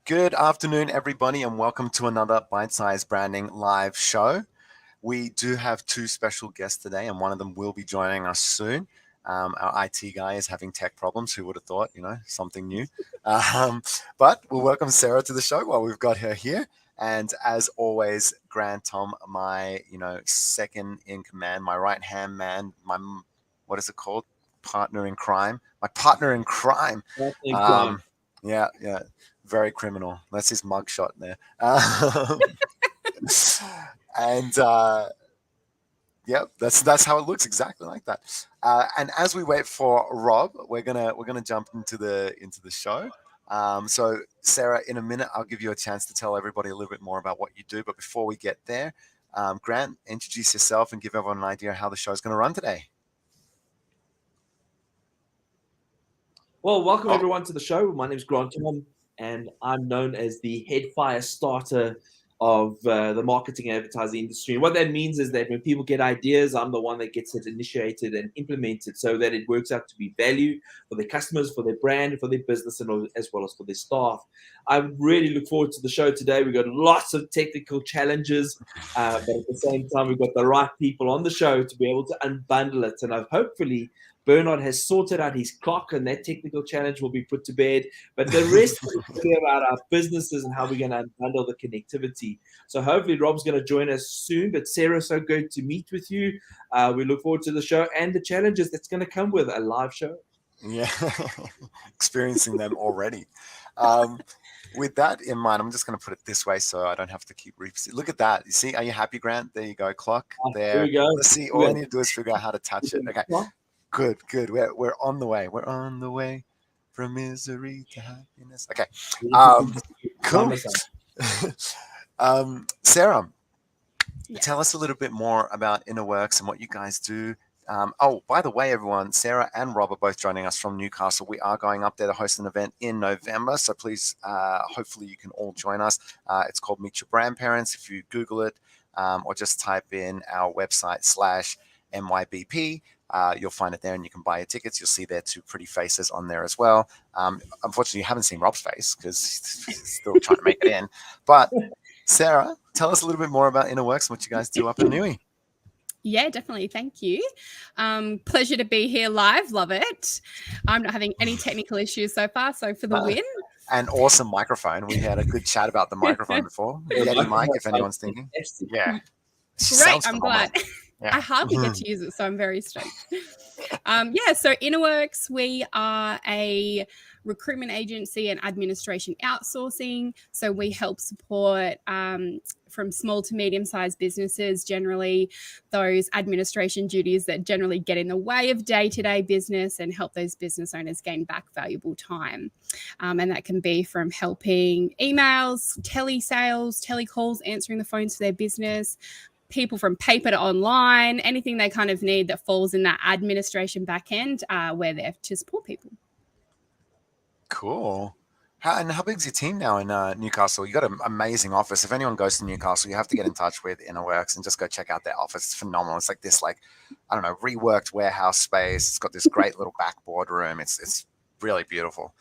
Good afternoon, everybody, and welcome to another Bite Size Branding live show. We do have two special guests today, and one of them will be joining us soon. Our IT guy is having tech problems. Who would have thought, something new? But we'll welcome Sarah to the show while we've got her here. And as always, Grant Tom, my, second in command, my right-hand man, what is it called? Partner in crime. My partner in crime. Yeah. Very criminal. That's his mugshot there. That's how it looks, exactly like that. And as we wait for Rob, we're gonna jump into the show. So Sarah, in a minute, I'll give you a chance to tell everybody a little bit more about what you do. But before we get there, Grant, introduce yourself and give everyone an idea how the show is going to run today. Well, welcome everyone to the show. My name is Grant Tom, and I'm known as the head fire starter of the marketing and advertising industry. And what that means is that when people get ideas, I'm the one that gets it initiated and implemented so that it works out to be value for their customers, for their brand, for their business, and as well as for their staff. I really look forward to the show today. We've got lots of technical challenges, but at the same time, we've got the right people on the show to be able to unbundle it. And hopefully, Bernard has sorted out his clock, and that technical challenge will be put to bed. But the rest is about our businesses and how we're going to unbundle the connectivity. So hopefully Rob's going to join us soon. But Sarah, so good to meet with you. We look forward to the show and the challenges that's going to come with a live show. Yeah, experiencing them already. With that in mind, I'm just going to put it this way so I don't have to keep repeating. Look at that. You see, are you happy, Grant? There you go, clock. There we go. Let's see. All I need to do is figure out how to touch it. Okay. Good. We're on the way. We're on the way from misery to happiness. Okay. Cool. Sarah, tell us a little bit more about InnerWorks and what you guys do. By the way, everyone, Sarah and Rob are both joining us from Newcastle. We are going up there to host an event in November. So please, hopefully you can all join us. It's called Meet Your Brand Parents. If you Google it or just type in our website /MYBP, you'll find it there and you can buy your tickets. You'll see their two pretty faces on there as well. Unfortunately, you haven't seen Rob's face because he's still trying to make it in. But Sarah, tell us a little bit more about InnerWorks and what you guys do up in Newey. Yeah, definitely. Thank you. Pleasure to be here live. Love it. I'm not having any technical issues so far. So for the win. An awesome microphone. We had a good chat about the microphone before. Yeti mic, if anyone's thinking. Yeah. Great. I'm glad. Yeah. I hardly get to use it, so I'm very stoked. So InnerWorks, we are a recruitment agency and administration outsourcing. So we help support from small to medium-sized businesses, generally those administration duties that generally get in the way of day-to-day business, and help those business owners gain back valuable time. And that can be from helping emails, telesales, telecalls, answering the phones for their business, people from paper to online, anything they kind of need that falls in that administration back end, we're there to support people. Cool. How big is your team now in Newcastle? You got an amazing office. If anyone goes to Newcastle, you have to get in touch with InnerWorks and just go check out their office. It's phenomenal. It's like this, reworked warehouse space. It's got this great little backboard room. It's really beautiful.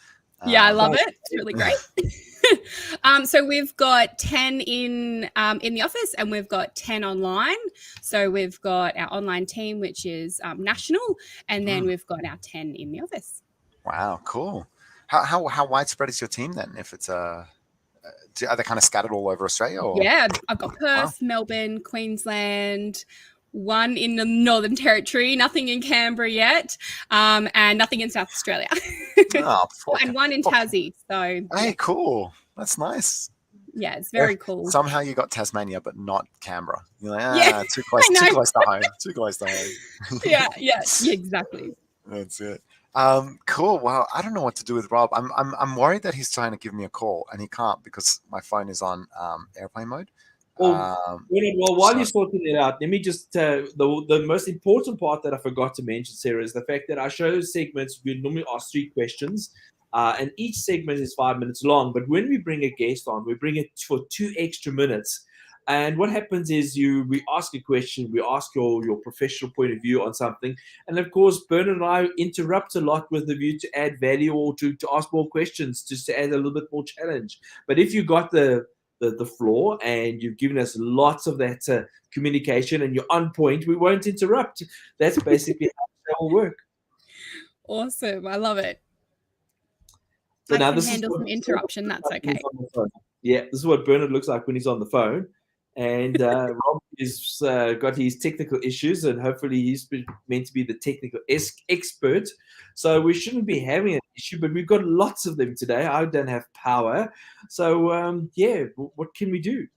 Yeah, I love it. It's really great. So we've got 10 in the office, and we've got 10 online. So we've got our online team, which is national, and then we've got our 10 in the office. Wow, cool. How widespread is your team then? If it's are they kind of scattered all over Australia? Or? Yeah, I've got Perth, Melbourne, Queensland, one in the Northern Territory, nothing in Canberra yet, and nothing in South Australia. And one in Tassie. So hey, cool. That's nice. Yeah, it's very cool. Somehow you got Tasmania, but not Canberra. You're like, too close to home. Too close to home. yeah, exactly. That's it. Cool. Well, I don't know what to do with Rob. I'm worried that he's trying to give me a call and he can't because my phone is on airplane mode. While you're sorting it out, let me just the most important part that I forgot to mention, Sarah, is the fact that our show segments, we normally ask 3 questions, and each segment is 5 minutes long. But when we bring a guest on, we bring it for 2 extra minutes. And what happens is we ask a question, we ask your professional point of view on something. And of course, Bernard and I interrupt a lot with the view to add value or to ask more questions, just to add a little bit more challenge. But if you got the floor and you've given us lots of that communication and you're on point, we won't interrupt. That's basically how it will work. Awesome. I love it. So I now can this handle some interruption. That's okay. Yeah, this is what Bernard looks like when he's on the phone. And Rob has got his technical issues, and hopefully he's meant to be the technical expert. So we shouldn't be having an issue, but we've got lots of them today. I don't have power. So, yeah, what can we do?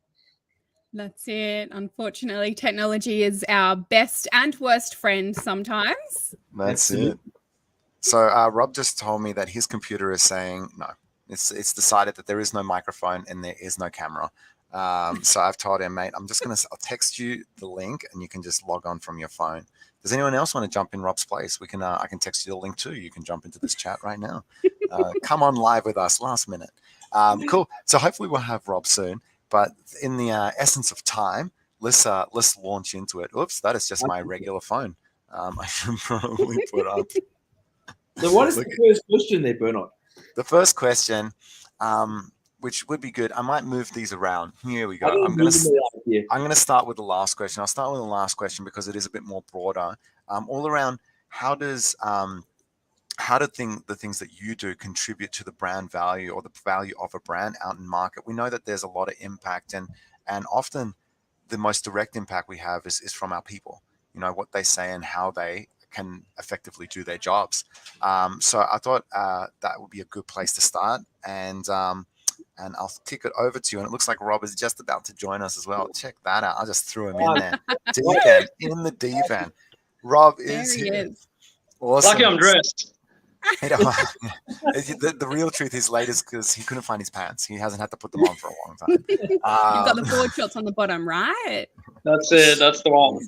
That's it. Unfortunately, technology is our best and worst friend sometimes. That's it. So Rob just told me that his computer is saying no. It's decided that there is no microphone and there is no camera. So I've told him, mate, I'll text you the link and you can just log on from your phone. Does anyone else want to jump in Rob's place? I can text you the link too. You can jump into this chat right now. Come on live with us last minute. Cool. So hopefully we'll have Rob soon. But in the essence of time, let's launch into it. Oops, that is just my regular phone. I should probably put up. So what is the first question there, Bernard? The first question, which would be good. I might move these around. Here we go. I'm going to start with the last question. I'll start with the last question because it is a bit more broader. All around, how do the things that you do contribute to the brand value or the value of a brand out in market? We know that there's a lot of impact, and often the most direct impact we have is from our people. You know, what they say and how they can effectively do their jobs. So I thought that would be a good place to start, and I'll kick it over to you. And it looks like Rob is just about to join us as well. Check that out. I just threw him in there. In the deep end. Rob is here. Awesome. Lucky I'm dressed. The real truth is late is because he couldn't find his pants. He hasn't had to put them on for a long time. You've got the board shorts on the bottom, right? That's it. That's the one.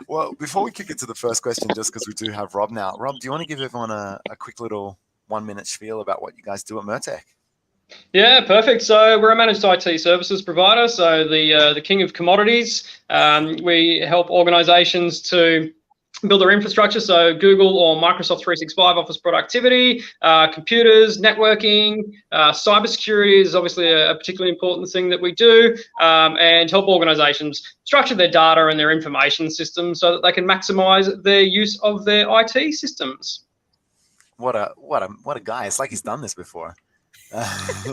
Well, before we kick into the first question, just because we do have Rob now, Rob, do you want to give everyone a quick little 1-minute spiel about what you guys do at Murtech? Yeah, perfect. So we're a managed IT services provider. So the king of commodities. We help organizations to build their infrastructure. So Google or Microsoft 365 Office productivity, computers, networking, cybersecurity is obviously a particularly important thing that we do, and help organizations structure their data and their information systems so that they can maximize their use of their IT systems. What a guy. It's like he's done this before.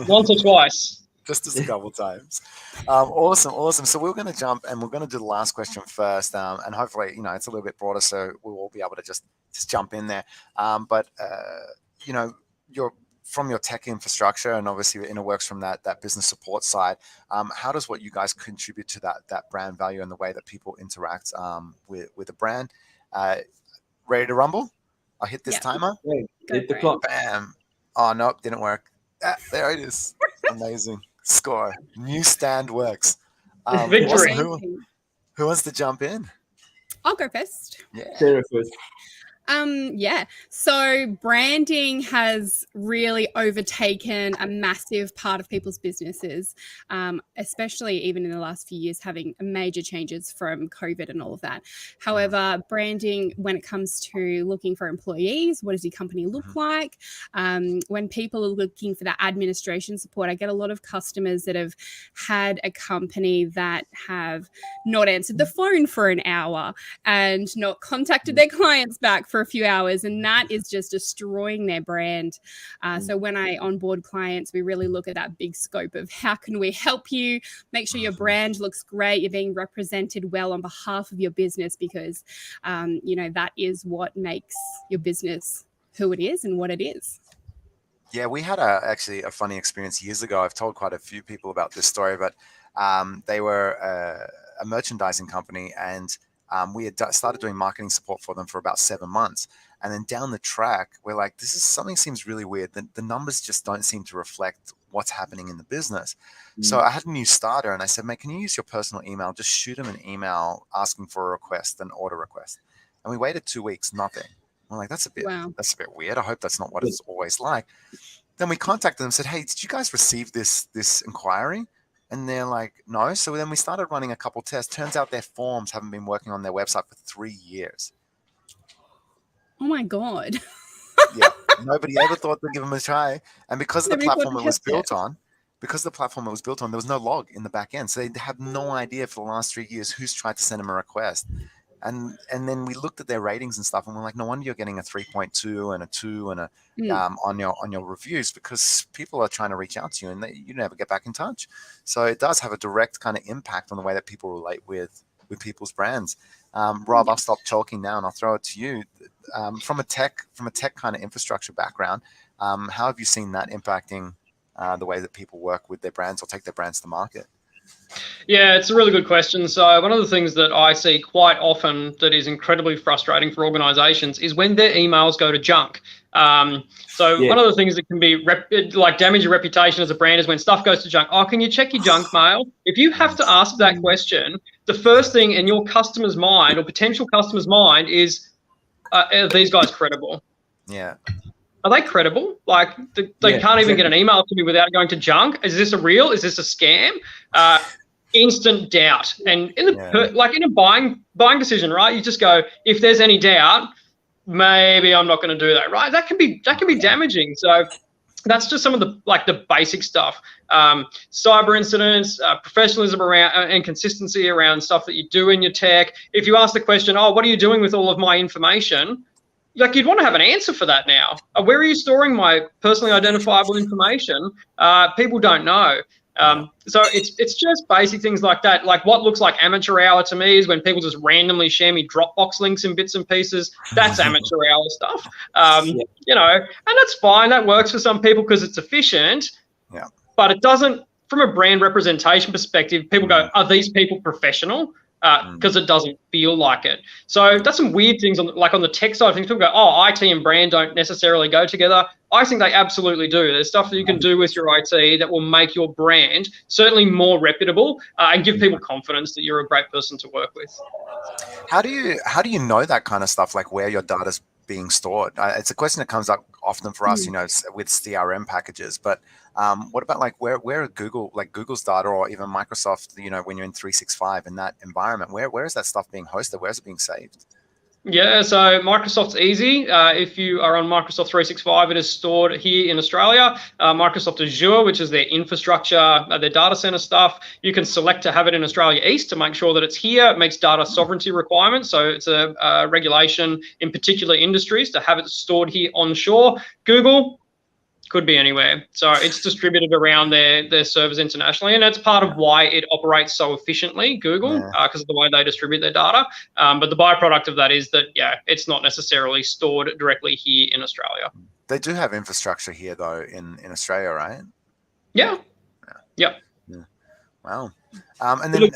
Once or twice. Just a couple times. Awesome. So we're going to jump and we're going to do the last question first. And hopefully, it's a little bit broader, so we'll all be able to just jump in there. But from your tech infrastructure and obviously InnoWorks from that business support side, how does what you guys contribute to that brand value and the way that people interact with the brand? Ready to rumble? I'll hit this timer. Hit the clock. Bam. Oh, nope, didn't work. There it is. Amazing. Score. New stand works. Victory. Awesome. Who wants to jump in? I'll go first. Yeah. Sarah first. So branding has really overtaken a massive part of people's businesses, especially even in the last few years, having major changes from COVID and all of that. However, branding, when it comes to looking for employees, what does your company look like? When people are looking for that administration support, I get a lot of customers that have had a company that have not answered the phone for an hour and not contacted their clients back for a few hours, and that is just destroying their brand. So when I onboard clients, we really look at that big scope of how can we help you make sure your brand looks great, you're being represented well on behalf of your business, because that is what makes your business who it is and what it is. Yeah, we had actually a funny experience years ago. I've told quite a few people about this story, but they were a merchandising company, and we had started doing marketing support for them for about 7 months. And then down the track, we're like, something seems really weird. The numbers just don't seem to reflect what's happening in the business. So I had a new starter and I said, mate, can you use your personal email? Just shoot them an email asking for a request, an order request. And we waited 2 weeks, nothing. We're like, that's a bit weird. I hope that's not what it's always like. Then we contacted them and said, hey, did you guys receive this inquiry? And they're like, no. So then we started running a couple tests. Turns out their forms haven't been working on their website for 3 years. Oh my God. Yeah, nobody ever thought to give them a try. And because the platform it was built on, there was no log in the back end. So they have no idea for the last 3 years who's tried to send them a request. And then we looked at their ratings and stuff, and we're like, no wonder you're getting a 3.2 and a 2 and a on your reviews, because people are trying to reach out to you and you never get back in touch. So it does have a direct kind of impact on the way that people relate with people's brands. Rob, I'll stop talking now and I'll throw it to you. From a tech kind of infrastructure background, how have you seen that impacting the way that people work with their brands or take their brands to market? Yeah, it's a really good question. So one of the things that I see quite often that is incredibly frustrating for organizations is when their emails go to junk. One of the things that can be damage your reputation as a brand is when stuff goes to junk. Oh, can you check your junk mail? If you have to ask that question, the first thing in your customer's mind or potential customer's mind is, are these guys credible? Yeah. Are they credible? Like they can't even get an email to me without going to junk. Is this a real? Is this a scam? Instant doubt. And in a buying decision, right? You just go, if there's any doubt, maybe I'm not going to do that, right? That can be damaging. So that's just some of the basic stuff. Cyber incidents, professionalism around and consistency around stuff that you do in your tech. If you ask the question, oh, what are you doing with all of my information? Like, you'd want to have an answer for that now. Where are you storing my personally identifiable information? People don't know. So it's just basic things like that. Like, what looks like amateur hour to me is when people just randomly share me Dropbox links in bits and pieces. That's amateur hour stuff. And that's fine. That works for some people because it's efficient. Yeah. But it doesn't, from a brand representation perspective, people go, are these people professional? Because it doesn't feel like it. So that's some weird things on the tech side of things. People go, oh, IT and brand don't necessarily go together. I think they absolutely do. There's stuff that you can do with your IT that will make your brand certainly more reputable and give people confidence that you're a great person to work with. How do you know that kind of stuff, like where your data's being stored? It's a question that comes up often for us, with CRM packages. But what about like where Google's data, or even Microsoft, when you're in 365 in that environment, where is that stuff being hosted? Where is it being saved? Yeah, so Microsoft's easy. If you are on Microsoft 365, it is stored here in Australia. Microsoft Azure, which is their infrastructure, their data center stuff, you can select to have it in Australia East to make sure that it's here. It makes data sovereignty requirements. So it's a regulation in particular industries to have it stored here onshore. Google could be anywhere. So it's distributed around their servers internationally, and that's part of why it operates so efficiently, Google, because of the way they distribute their data. But the byproduct of that is that, it's not necessarily stored directly here in Australia. They do have infrastructure here, though, in Australia, right? Yeah. Yeah. Wow. And then...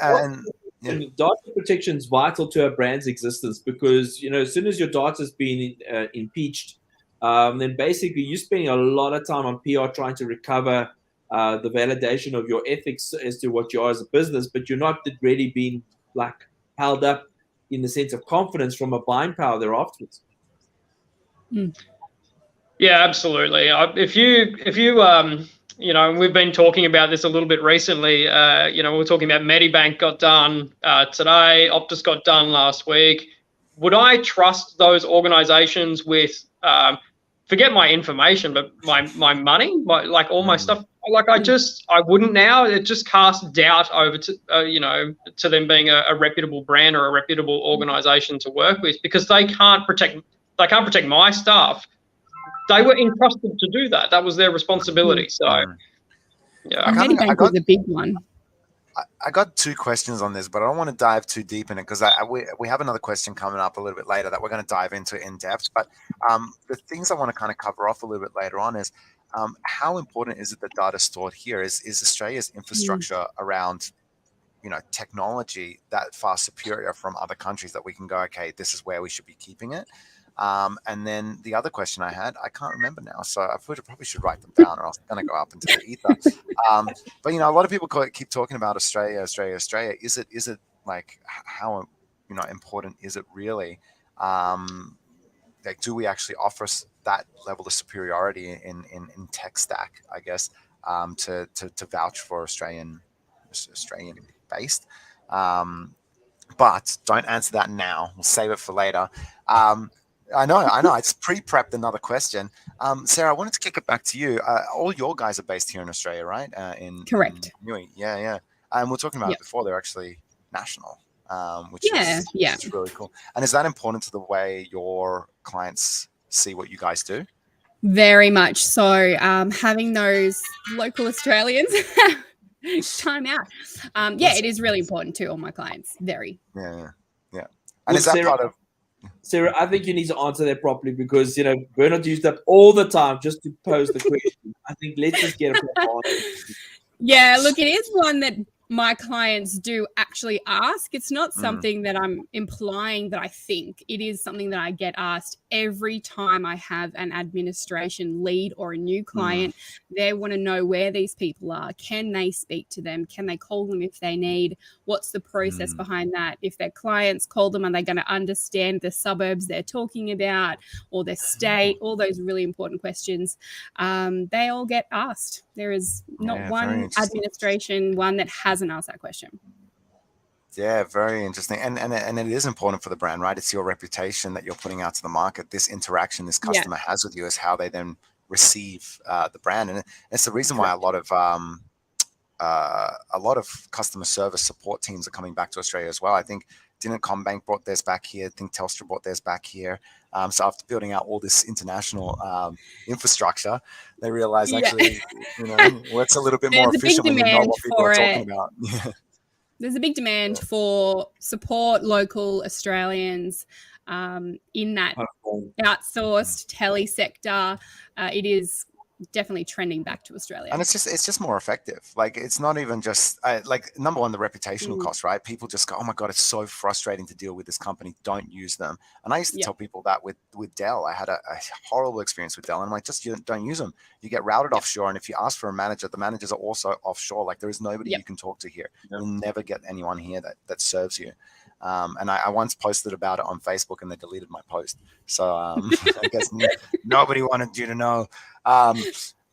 And data protection is vital to a brand's existence, because, as soon as your data's been impeached, then basically you're spending a lot of time on PR trying to recover the validation of your ethics as to what you are as a business, but you're not really being held up in the sense of confidence from a buying power there afterwards. Yeah, absolutely. If you we've been talking about this a little bit recently. We're talking about Medibank got done today. Optus got done last week. Would I trust those organizations with forget my information, but my money, all my stuff? I wouldn't now. It just casts doubt over to them being a reputable brand or a reputable organization to work with, because they can't protect my stuff. They were entrusted to do that. That was their responsibility. So, yeah. Medibank was a big one. I got 2 questions on this, but I don't want to dive too deep in it, because we have another question coming up a little bit later that we're going to dive into in depth. But the things I want to kind of cover off a little bit later on is how important is it that data stored here? Is Australia's infrastructure around technology that far superior from other countries that we can go, okay, this is where we should be keeping it? And then the other question I had, I can't remember now, so I probably should write them down, or else it's going to go up into the ether. But a lot of people keep talking about Australia. Is it like, how important is it really? Do we actually offer that level of superiority in tech stack, I guess, to vouch for Australian Australian based. But don't answer that now. We'll save it for later. I know. I just pre-prepped another question. Sarah, I wanted to kick it back to you. All your guys are based here in Australia, right? Correct. In Newey. Yeah. And we're talking about it before. They're actually national, which is really cool. And is that important to the way your clients see what you guys do? Very much so. Having those local Australians time out. It is really important to all my clients. Very. Yeah. And Look, is that Sarah, part of... Sarah, I think you need to answer that properly because, we're not used up all the time just to pose the question. I think let's just get a proper answer. Yeah, look, it is one that my clients do actually ask. It's not something that I'm implying that I think. It is something that I get asked every time I have an administration lead or a new client. They want to know where these people are. Can they speak to them? Can they call them if they need? What's the process behind that? If their clients call them, are they going to understand the suburbs they're talking about or their state? All those really important questions. They all get asked. There is not one administration, one that hasn't asked that question. Yeah, very interesting. And it is important for the brand, right? It's your reputation that you're putting out to the market. This interaction this customer has with you is how they then receive the brand. And it's the reason why a lot of customer service support teams are coming back to Australia as well. I think didn't Combank brought theirs back here. I think Telstra brought theirs back here. So after building out all this international infrastructure, they realized actually, works a little bit more efficient when you know what people are talking about. There's a big demand for support local Australians in that outsourced tele sector. It is definitely trending back to Australia. And it's just more effective. Like, it's not even just like, number one, the reputational cost, right? People just go, oh my God, it's so frustrating to deal with this company. Don't use them. And I used to tell people that with Dell. I had a horrible experience with Dell. And I'm like, just don't use them. You get routed offshore. And if you ask for a manager, the managers are also offshore. Like, there is nobody you can talk to here. You'll never get anyone here that serves you. And I once posted about it on Facebook and they deleted my post. So I guess nobody wanted you to know.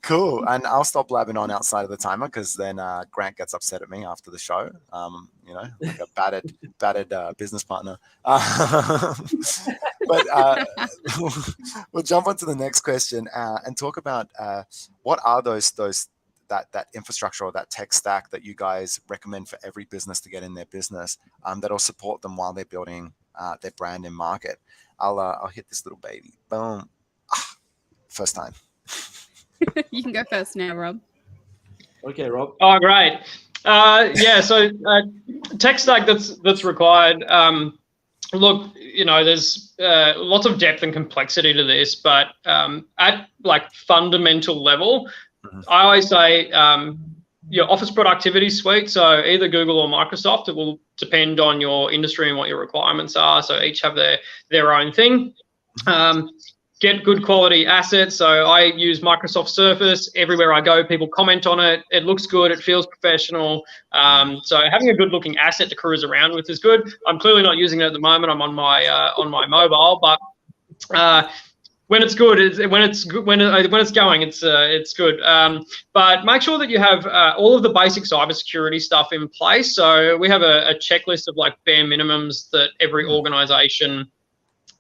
Cool. And I'll stop blabbing on outside of the timer because then Grant gets upset at me after the show. Like a battered business partner. But we'll jump on to the next question and talk about what are that infrastructure or that tech stack that you guys recommend for every business to get in their business that'll support them while they're building their brand and market. I'll hit this little baby. Boom. First time. You can go first now, Rob. Okay, Rob. Oh, great. So tech stack that's required. Look, there's lots of depth and complexity to this, but at like fundamental level, I always say your office productivity suite, so either Google or Microsoft, it will depend on your industry and what your requirements are. So each have their own thing. Get good quality assets. So I use Microsoft Surface. Everywhere I go, people comment on it. It looks good. It feels professional. So having a good looking asset to cruise around with is good. I'm clearly not using it at the moment. I'm on my mobile, but when it's good, when it's going, it's good. But make sure that you have all of the basic cybersecurity stuff in place. So we have a checklist of like bare minimums that every organization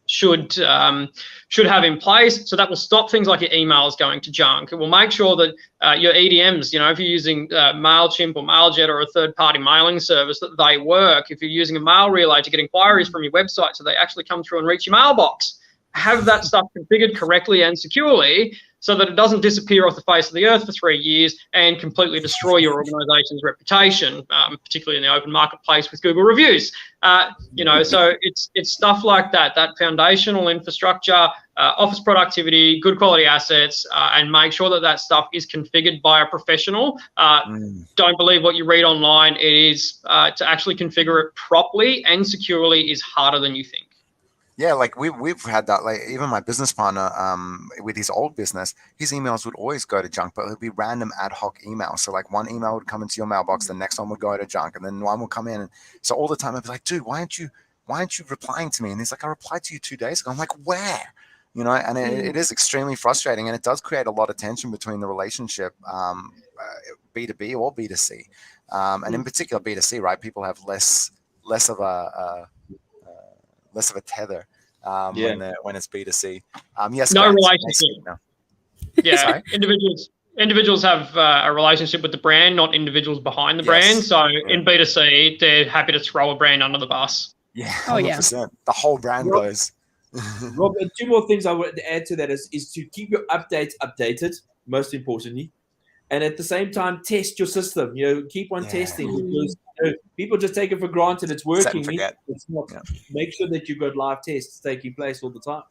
should have in place. So that will stop things like your emails going to junk. It will make sure that your EDMs, if you're using MailChimp or MailJet or a third-party mailing service, that they work. If you're using a mail relay to get inquiries from your website so they actually come through and reach your mailbox, have that stuff configured correctly and securely so that it doesn't disappear off the face of the earth for 3 years and completely destroy your organization's reputation, particularly in the open marketplace with Google reviews. So it's stuff like that foundational infrastructure, office productivity, good quality assets, and make sure that stuff is configured by a professional. Don't believe what you read online. It is to actually configure it properly and securely is harder than you think. Yeah, like we've had that. Like, even my business partner, with his old business, his emails would always go to junk, but it would be random ad hoc emails. So like one email would come into your mailbox, the next one would go to junk, and then one will come in. And so all the time I'd be like, dude, why aren't you replying to me? And he's like, I replied to you 2 days ago. I'm like, where? And it is extremely frustrating, and it does create a lot of tension between the relationship. B2B or B2C, and in particular B2C, right? People have less of a tether when it's B2C. Yes, no Grant, relationship. no. Yeah, Sorry? individuals have a relationship with the brand, not individuals behind the brand. So in B2C, they're happy to throw a brand under the bus. Yeah, 100%. The whole brand goes. Rob, 2 more things I would add to that is to keep your updates updated, most importantly. And at the same time, test your system. Keep on testing, because people just take it for granted it's working. It's not. Make sure that you've got live tests taking place all the time.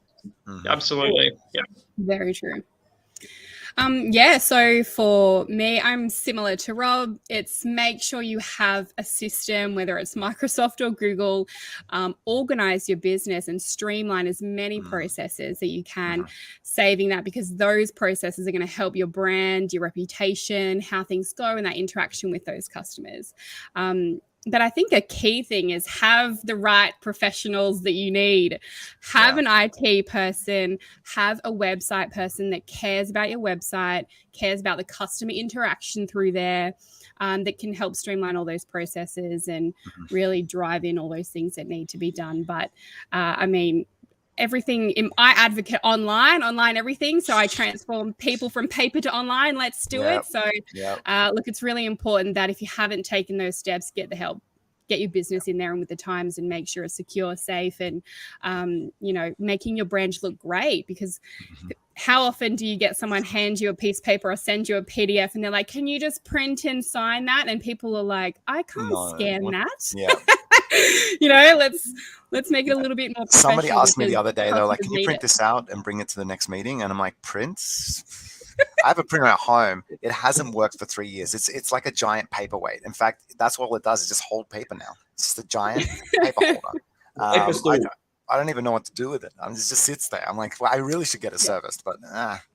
Absolutely. Yeah. Very true. So for me, I'm similar to Rob. It's make sure you have a system, whether it's Microsoft or Google, organize your business and streamline as many processes that you can, saving that, because those processes are going to help your brand, your reputation, how things go, and that interaction with those customers. But I think a key thing is have the right professionals that you need. Have an IT person, have a website person that cares about your website, cares about the customer interaction through there, that can help streamline all those processes and really drive in all those things that need to be done. But everything I advocate online everything, so I transform people from paper to online. Let's do it. So look, it's really important that if you haven't taken those steps, get the help, get your business in there and with the times, and make sure it's secure, safe, and making your brand look great. Because how often do you get someone hand you a piece of paper or send you a PDF and they're like, can you just print and sign that? And people are like, I can't scan that. Let's make it a little bit more professional. Somebody asked me the other day, they're like, can you print this out and bring it to the next meeting? And I'm like, print? I have a printer at home. It hasn't worked for 3 years. It's like a giant paperweight. In fact, that's all it does, is just hold paper now. It's just a giant paper holder. I don't even know what to do with it. It just sits there. I'm like, well, I really should get it serviced, but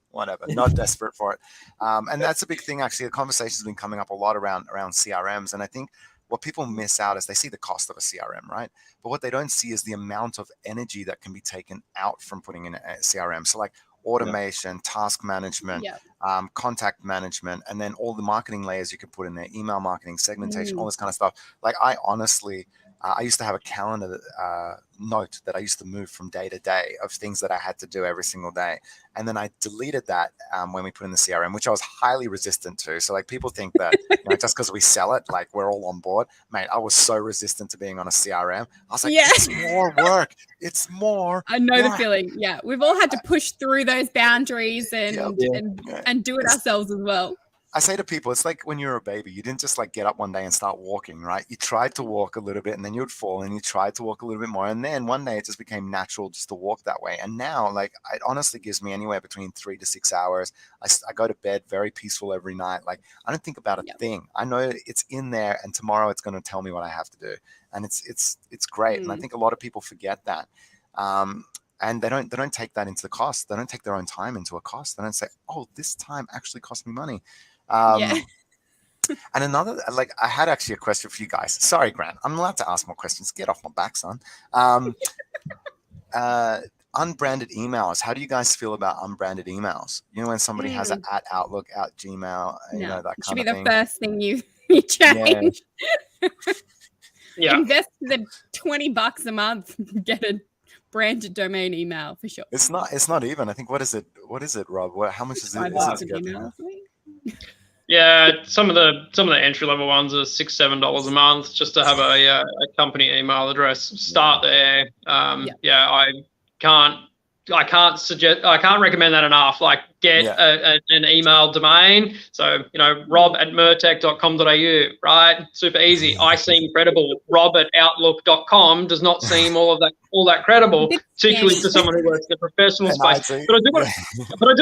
whatever. Not desperate for it. And that's a big thing, actually. The conversation's been coming up a lot around CRMs. And I think what people miss out is they see the cost of a CRM, right? But what they don't see is the amount of energy that can be taken out from putting in a CRM. So like automation, task management, contact management, and then all the marketing layers you can put in there, email marketing, segmentation, all this kind of stuff. Like I honestly, I used to have a calendar note that I used to move from day to day of things that I had to do every single day. And then I deleted that when we put in the CRM, which I was highly resistant to. So like people think that just because we sell it, like we're all on board. Mate, I was so resistant to being on a CRM. I was like, it's more work. It's more I know the feeling. Yeah. We've all had to push through those boundaries and do it ourselves as well. I say to people, it's like when you're a baby, you didn't just like get up one day and start walking, right? You tried to walk a little bit and then you would fall, and you tried to walk a little bit more. And then one day it just became natural just to walk that way. And now, like, it honestly gives me anywhere between 3 to 6 hours. I go to bed very peaceful every night. Like, I don't think about a thing. I know it's in there, and tomorrow it's going to tell me what I have to do. And it's great. And I think a lot of people forget that. And they don't take that into the cost. They don't take their own time into a cost. They don't say, oh, this time actually cost me money. And another, like, I had actually a question for you guys. Sorry, Grant, I'm allowed to ask more questions. Get off my back, son. Unbranded emails. How do you guys feel about unbranded emails? You know, when somebody has an at Outlook, at Gmail, you know, that kind of thing. It should be the first thing you change. Invest the $20 a month, get a branded domain email for sure. It's not even. I think what is it, Rob? How much is it? Yeah, some of the entry level ones are $6-7 a month just to have a company email address. Start there. I can't recommend that enough. Like, get an email domain. So, rob@murtech.com.au, right? Super easy. I seem credible. Rob@outlook.com does not seem all that credible, particularly to someone who works in the professional space. But I do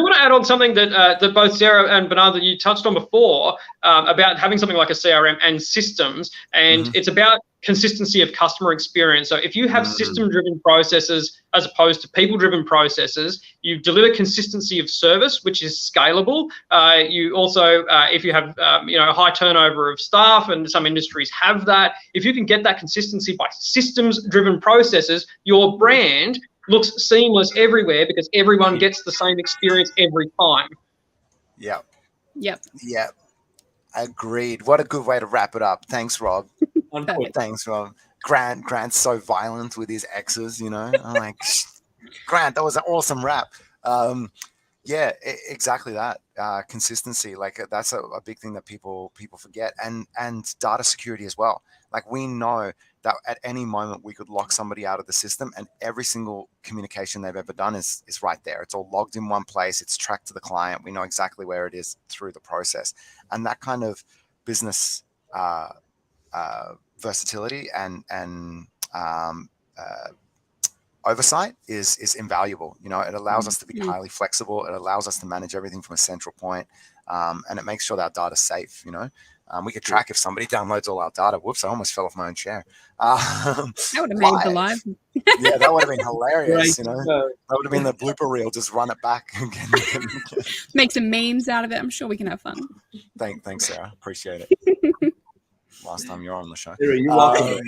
want to add on something that both Sarah and Bernard, that you touched on before, about having something like a CRM and systems, and it's about consistency of customer experience. So if you have system-driven processes as opposed to people-driven processes, you deliver consistency of service, which is scalable. You also, if you have a high turnover of staff, and some industries have that, if you can get that consistency by systems-driven processes, your brand looks seamless everywhere because everyone gets the same experience every time. Yeah. Agreed. What a good way to wrap it up. Thanks, Rob. Unfortunately. Thanks, Rob. Grant's so violent with his exes, you know. I'm like, Grant, that was an awesome rap. Yeah, exactly that. Consistency, like that's a big thing that people forget, and data security as well. Like we know that at any moment we could lock somebody out of the system, and every single communication they've ever done is right there. It's all logged in one place. It's tracked to the client. We know exactly where it is through the process, and that kind of business versatility and oversight is invaluable. You know, it allows us to be highly flexible. It allows us to manage everything from a central point, and it makes sure that our data's safe. You know, we could track if somebody downloads all our data. Whoops, I almost fell off my own chair. That would have made the live. Yeah, that would have been hilarious. Right. You know, that would have been the blooper reel. Just run it back. Make some memes out of it. I'm sure we can have fun. Thanks, Sarah. Appreciate it. Last time you're on the show. You're welcome.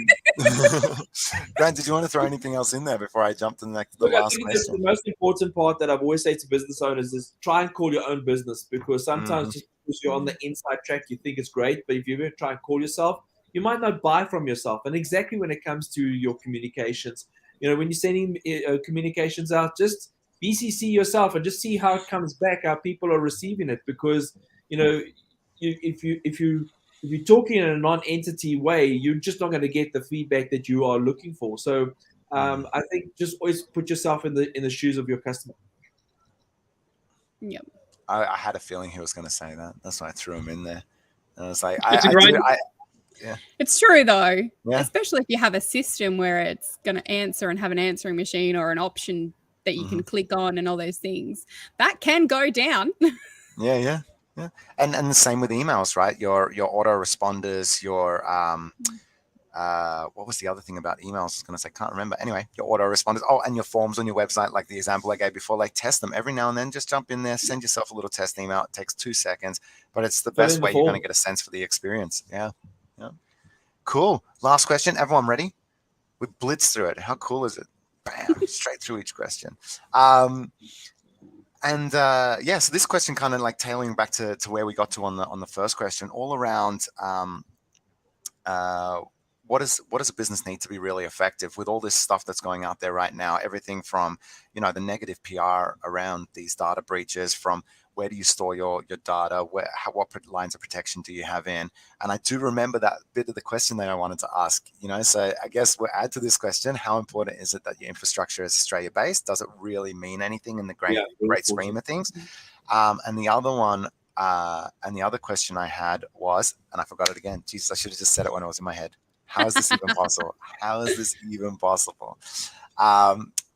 Grant, did you want to throw anything else in there before I jump to the last question? The most important part that I've always said to business owners is try and call your own business, because sometimes just because you're on the inside track, you think it's great, but if you're going to try and call yourself, you might not buy from yourself. And exactly when it comes to your communications, you know, when you're sending communications out, just BCC yourself and just see how it comes back, how people are receiving it, because, you know, if you're talking in a non-entity way, you're just not going to get the feedback that you are looking for. So I think just always put yourself in the shoes of your customer. Yep. I had a feeling he was going to say that. That's why I threw him in there. And I was like, yeah. It's true though, yeah. Especially if you have a system where it's going to answer and have an answering machine or an option that you can click on and all those things. That can go down. Yeah. And the same with emails, right? Your autoresponders, your what was the other thing about emails? I was going to say, can't remember. Anyway, your autoresponders. Oh, and your forms on your website, like the example I gave before. Like test them every now and then. Just jump in there, send yourself a little test email. It takes 2 seconds, but it's the best way you're going to get a sense for the experience. Yeah. Cool. Last question. Everyone ready? We blitzed through it. How cool is it? Bam! Straight through each question. So this question kind of like tailing back to where we got to on the first question, all around what does a business need to be really effective with all this stuff that's going out there right now? Everything from, you know, the negative PR around these data breaches, from where do you store your data, what lines of protection do you have in? And I do remember that bit of the question that I wanted to ask, you know, so I guess we'll add to this question, how important is it that your infrastructure is Australia-based? Does it really mean anything in the great scheme of things? And the other one, and the other question I had was, and I forgot it again. Jesus, I should have just said it when it was in my head. How is this even possible? How is this even possible?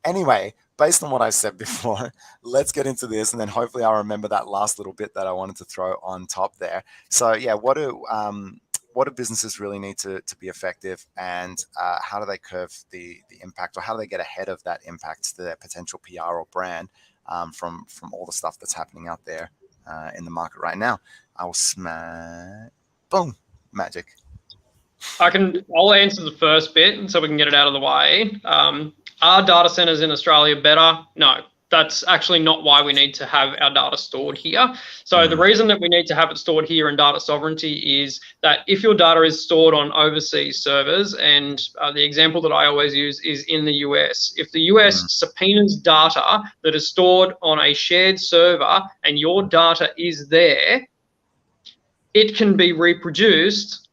Anyway, based on what I said before, let's get into this, and then hopefully I'll remember that last little bit that I wanted to throw on top there. So yeah, what do businesses really need to be effective, and how do they curve the impact, or how do they get ahead of that impact to their potential PR or brand from all the stuff that's happening out there in the market right now? I will boom, magic. I'll answer the first bit so we can get it out of the way. Are data centers in Australia better? No, that's actually not why we need to have our data stored here. So the reason that we need to have it stored here in data sovereignty is that if your data is stored on overseas servers, and the example that I always use is in the US, if the US subpoenas data that is stored on a shared server and your data is there, it can be reproduced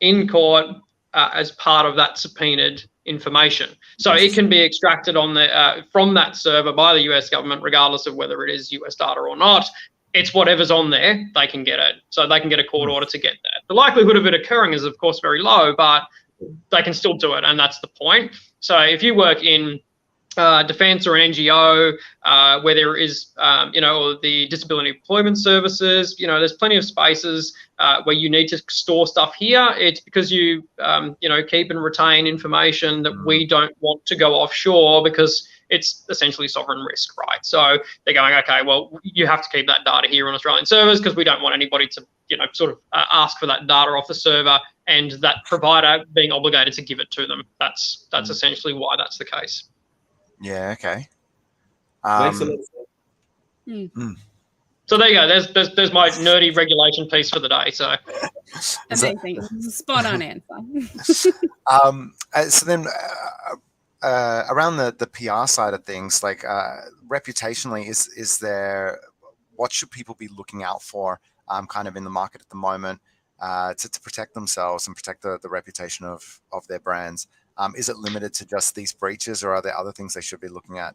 in court as part of that subpoenaed information. So it can be extracted on from that server by the US government, regardless of whether it is US data or not. It's whatever's on there, they can get it. So they can get a court order to get that. The likelihood of it occurring is, of course, very low, but they can still do it, and that's the point. So if you work in defence or an NGO where there is, or the disability employment services, there's plenty of spaces where you need to store stuff here. It's because you, keep and retain information that we don't want to go offshore because it's essentially sovereign risk, right? So they're going, okay, well, you have to keep that data here on Australian servers because we don't want anybody to, ask for that data off the server and that provider being obligated to give it to them. That's essentially why that's the case. Yeah. Okay. So there you go. There's my nerdy regulation piece for the day. So amazing, spot on answer. So then, around the PR side of things, like reputationally, is there, what should people be looking out for, kind of in the market at the moment, to protect themselves and protect the reputation of their brands? Is it limited to just these breaches, or are there other things they should be looking at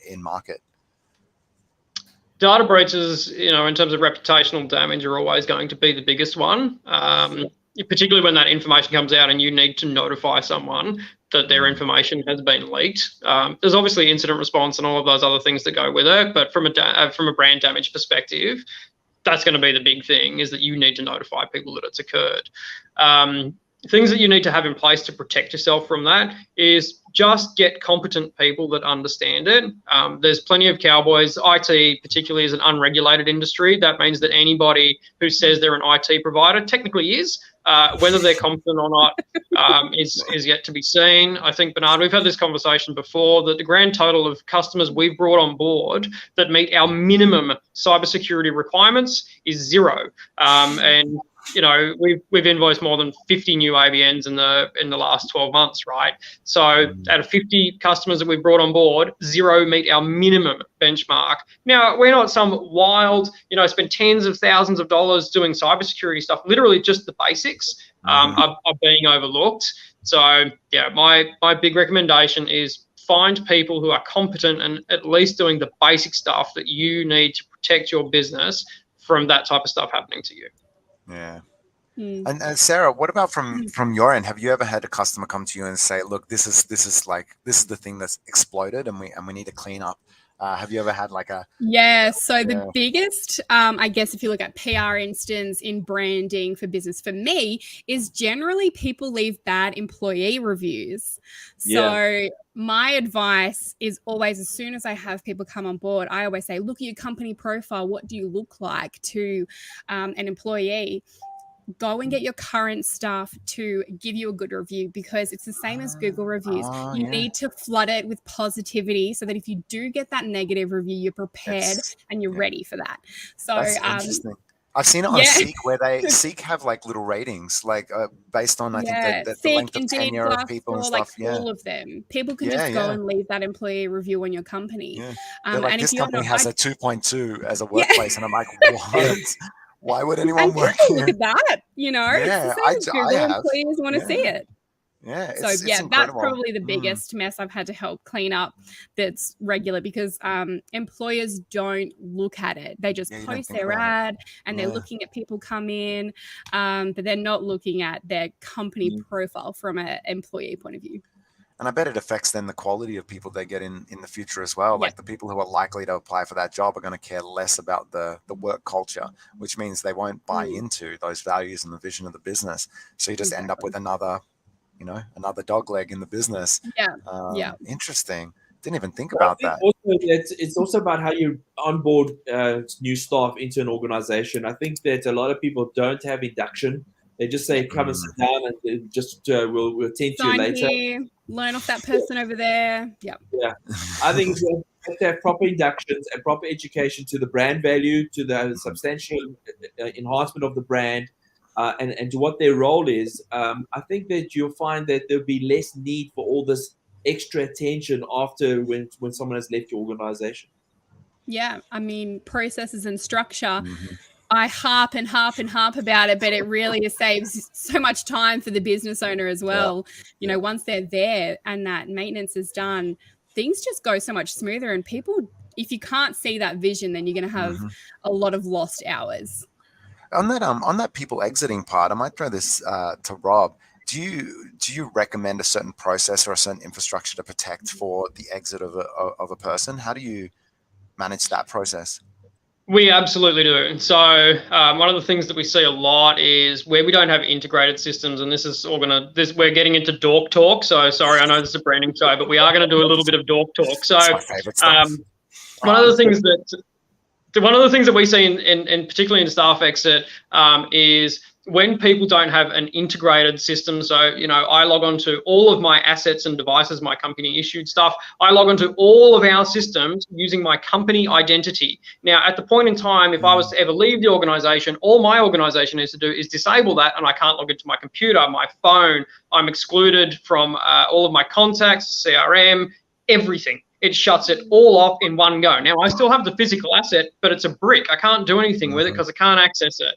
in market? Data breaches, in terms of reputational damage, are always going to be the biggest one, particularly when that information comes out and you need to notify someone that their information has been leaked. There's obviously incident response and all of those other things that go with it, but from a brand damage perspective, that's going to be the big thing, is that you need to notify people that it's occurred. Things that you need to have in place to protect yourself from that is just get competent people that understand it. There's plenty of cowboys. IT particularly is an unregulated industry. That means that anybody who says they're an IT provider technically is. Whether they're competent or not is yet to be seen. I think, Bernard, we've had this conversation before, that the grand total of customers we've brought on board that meet our minimum cybersecurity requirements is 0. And we've invoiced more than 50 new ABNs in the last 12 months, right? So out of 50 customers that we've brought on board, 0 meet our minimum benchmark. Now, we're not some wild, spend tens of thousands of dollars doing cybersecurity stuff. Literally just the basics are being overlooked. So yeah, my big recommendation is find people who are competent and at least doing the basic stuff that you need to protect your business from that type of stuff happening to you. Yeah. And Sarah, what about from your end? Have you ever had a customer come to you and say, look, this is the thing that's exploded and we need to clean up? Have you ever had like a... Yeah, so the biggest, I guess if you look at PR instance in branding for business, for me, is generally people leave bad employee reviews. So my advice is always, as soon as I have people come on board, I always say, look at your company profile. What do you look like to an employee? Go and get your current staff to give you a good review, because it's the same as Google reviews. You need to flood it with positivity so that if you do get that negative review, you're prepared and you're ready for that. So that's interesting. I've seen it on Seek, where Seek have like little ratings, like based on, I think, the length of tenure of people and stuff. All of them. People can just go and leave that employee review on your company. They're like, this company has a 2.2 as a workplace, and I'm like, what? Why would anyone work here? Look at that, it's the same. Google employees want to see it. Yeah. It's that's probably the biggest mess I've had to help clean up that's regular, because employers don't look at it. They just post their ad and they're looking at people come in, but they're not looking at their company profile from an employee point of view. And I bet it affects then the quality of people they get in the future as well. Like the people who are likely to apply for that job are going to care less about the work culture, which means they won't buy into those values and the vision of the business. So you just end up with another dog leg in the business. Interesting. Didn't even think about that. It's also about how you onboard new staff into an organization. I think that a lot of people don't have induction. They just say, come and sit down and just we'll attend to you later. Here, learn off that person over there. Yeah. I think you have to have proper inductions and proper education to the brand value, to the substantial enhancement of the brand, and to what their role is. I think that you'll find that there'll be less need for all this extra attention after when someone has left your organization. Yeah, I mean, processes and structure. I harp about it, but it really saves so much time for the business owner as well. Once they're there and that maintenance is done, things just go so much smoother. And people, if you can't see that vision, then you're going to have a lot of lost hours. On that people exiting part, I might throw this to Rob. Do you recommend a certain process or a certain infrastructure to protect for the exit of a person? How do you manage that process? We absolutely do. So one of the things that we see a lot is where we don't have integrated systems, and we're getting into dork talk. So sorry, I know this is a branding show, but we are going to do a little bit of dork talk. So one of the things that we see in particularly in staff exit is when people don't have an integrated system, so, you know, I log on to all of my assets and devices, my company issued stuff. I log on to all of our systems using my company identity. Now, at the point in time, if I was to ever leave the organization, all my organization needs to do is disable that, and I can't log into my computer, my phone. I'm excluded from all of my contacts, CRM, everything. It shuts it all off in one go. Now, I still have the physical asset, but it's a brick. I can't do anything with it because I can't access it.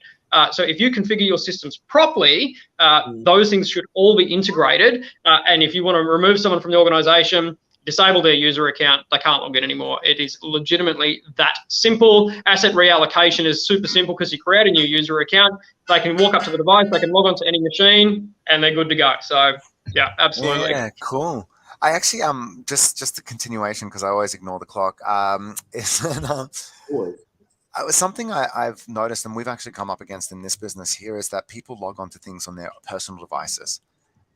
So if you configure your systems properly, those things should all be integrated. And if you want to remove someone from the organization, disable their user account, they can't log in anymore. It is legitimately that simple. Asset reallocation is super simple because you create a new user account. They can walk up to the device, they can log on to any machine, and they're good to go. So, yeah, absolutely. Yeah, cool. I actually just a continuation, because I always ignore the clock. It was something I've noticed, and we've actually come up against in this business here, is that people log on to things on their personal devices,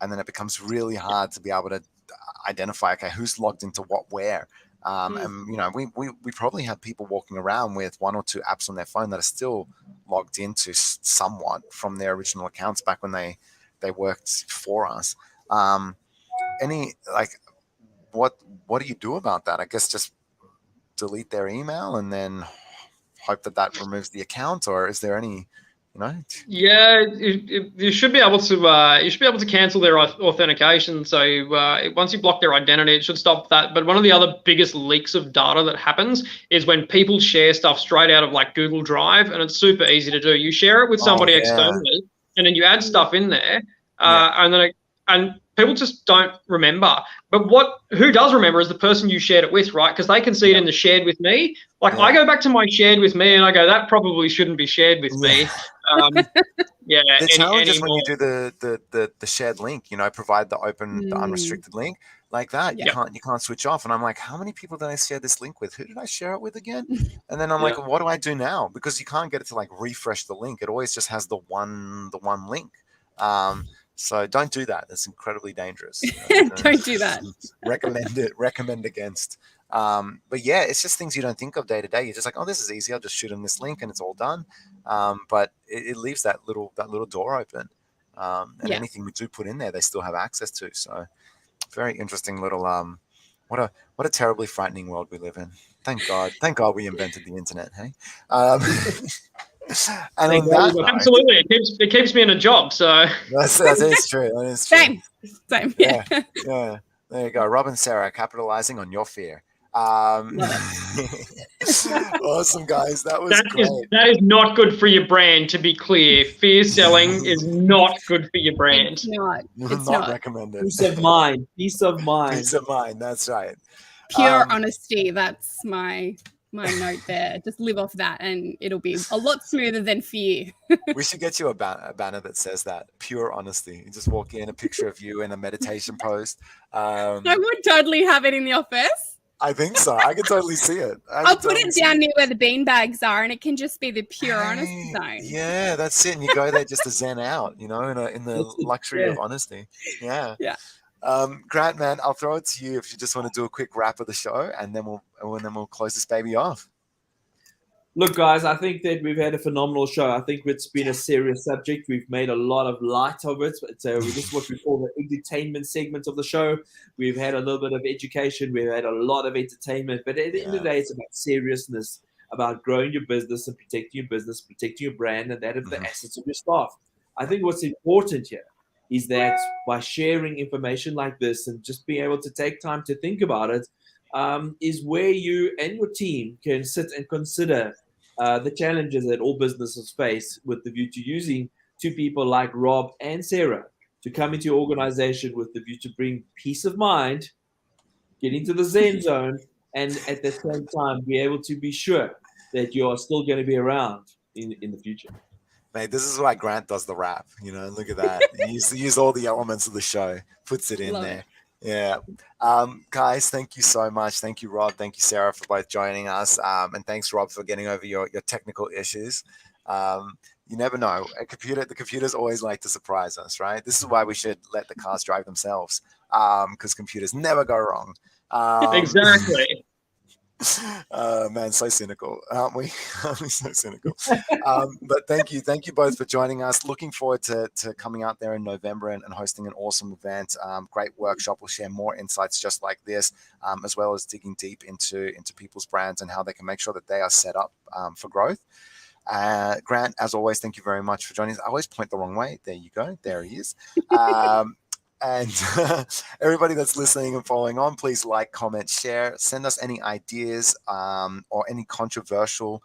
and then it becomes really hard to be able to identify, okay, who's logged into what where. And you know, we probably have people walking around with 1 or 2 apps on their phone that are still logged into somewhat from their original accounts back when they worked for us. What do you do about that? I guess just delete their email and then hope that removes the account, or is there any, you know? Yeah, you should be able to cancel their authentication. So once you block their identity, it should stop that. But one of the other biggest leaks of data that happens is when people share stuff straight out of like Google Drive, and it's super easy to do. You share it with somebody externally, and then you add stuff in there, and people just don't remember. But who does remember is the person you shared it with, right? Because they can see it in the shared with me. Like I go back to my shared with me and I go, that probably shouldn't be shared with me. The challenge is when you do the shared link, you know, provide the open, the unrestricted link like that. You can't switch off. And I'm like, how many people did I share this link with? Who did I share it with again? And then I'm like, what do I do now? Because you can't get it to like refresh the link. It always just has the one link. So don't do that. It's incredibly dangerous. Don't do that. Recommend against. But yeah, it's just things you don't think of day to day. You're just like, oh, this is easy. I'll just shoot them this link and it's all done. But it leaves that little door open. And anything we do put in there, they still have access to. So very interesting little, what a terribly frightening world we live in. Thank God we invented the internet. Hey. And on that note, absolutely, it keeps me in a job. So that is true. That is true. Same. Yeah. There you go, Rob and Sarah, capitalizing on your fear. Awesome, guys. That was great. That is not good for your brand. To be clear, fear selling is not good for your brand. It's not. It's not recommended. Peace of mind. Peace of mind. Peace of mind. That's right. Pure honesty. That's my note there. Just live off that and it'll be a lot smoother than fear. We should get you a banner that says that. Pure honesty. You just walk in, a picture of you in a meditation post. I would totally have it in the office. I think so. I can totally see it. I'll put it down near where the beanbags are, and it can just be the pure honesty zone. Yeah, that's it. And you go there just to zen out, you know, in the luxury of honesty. Yeah. Grant, man, I'll throw it to you if you just want to do a quick wrap of the show, and then we'll close this baby off. Look, guys, I think that we've had a phenomenal show. I think it's been a serious subject. We've made a lot of light of it. So this is what we call the entertainment segment of the show. We've had a little bit of education. We've had a lot of entertainment. But at the end of the day, it's about seriousness, about growing your business and protecting your business, protecting your brand, and that of the assets of your staff. I think what's important here is that by sharing information like this and just being able to take time to think about it, is where you and your team can sit and consider the challenges that all businesses face, with the view to using two people like Rob and Sarah to come into your organization with the view to bring peace of mind, get into the Zen zone, and at the same time be able to be sure that you are still going to be around in the future. Mate, this is why Grant does the rap. You know, look at that. He use all the elements of the show, puts it in there. Yeah. Guys, thank you so much. Thank you, Rob. Thank you, Sarah, for both joining us. And thanks, Rob, for getting over your technical issues. You never know. The computers always like to surprise us, right? This is why we should let the cars drive themselves, because computers never go wrong. Exactly. Man, so cynical, aren't we? Aren't we so cynical? But thank you both for joining us. Looking forward to coming out there in November and hosting an awesome event. Great workshop. We'll share more insights just like this, as well as digging deep into people's brands and how they can make sure that they are set up for growth. Grant, as always, thank you very much for joining us. I always point the wrong way. There you go. There he is. And everybody that's listening and following on, please like, comment, share, send us any ideas or any controversial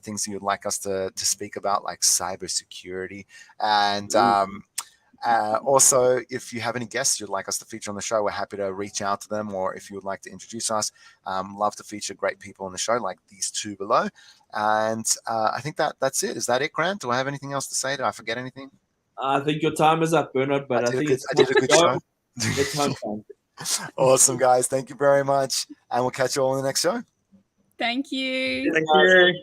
things that you'd like us to speak about, like cybersecurity. And also, if you have any guests you'd like us to feature on the show, we're happy to reach out to them. Or if you would like to introduce us, love to feature great people on the show, like these two below. And I think that's it. Is that it, Grant? Do I have anything else to say? Did I forget anything? I think your time is up, Bernard, but I think I did a good show. It's time. Awesome, guys. Thank you very much. And we'll catch you all in the next show. Thank you. Thank you.